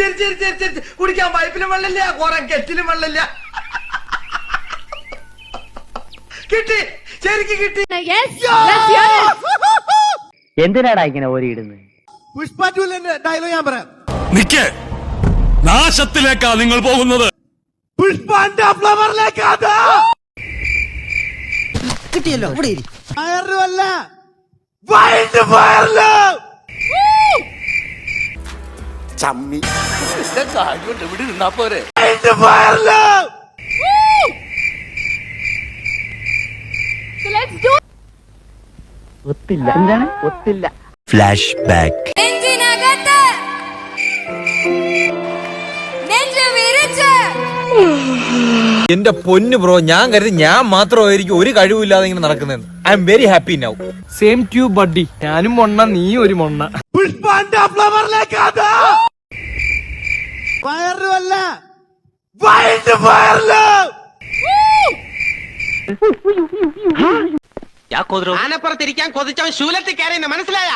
ശരി ശരി ശരി ശരി കുടിക്കാൻ പൈപ്പിലും വെള്ളമില്ല കുറെ കെറ്റിലും വെള്ളമില്ല കിട്ടി ശരിക്ക് കിട്ടി. എന്തിനാടാ ഇങ്ങനെ ഓരിയിടുന്നത്? പുഷ്പ 2 ഡയലോഗ് ഞാൻ പറയാം. നിക്കേ, നാശത്തിലേക്കാ നിങ്ങൾ പോകുന്നത്. പുഷ്പന്റെ ഫ്ലവറിലേക്കാ. കിട്ടിയല്ലോ, ഇവിടെ ഫയറുമല്ല, വൈൽഡ് ഫയറില് ചമ്മി കാര്യമുണ്ട് ഇവിടെ നിന്നാ പോരെ. വൈൽഡ് ഫയറില് ഒത്തില്ല. എന്താണ് ഒത്തില്ല? Flash back. എന്റെ പൊന്നു ബ്രോ, ഞാൻ കരുതി ഞാൻ മാത്രമായിരിക്കും ഒരു കഴിവില്ലാതെ ഇങ്ങനെ നടക്കുന്നത്. I am very happy now. Same to buddy. ഞാനും മൊണ്ണ, നീ ഒരു മൊണ്ണ. പുഷ്പന്റെ ഫ്ലവറിലേക്കാ. ഫയറുമല്ല, വൈൽഡ് ഫയറില് ആനപ്പുറത്തിരിക്കാൻ കൊതിച്ചവൻ ശൂലത്തിൽ കയറിയെന്ന് മനസ്സിലായ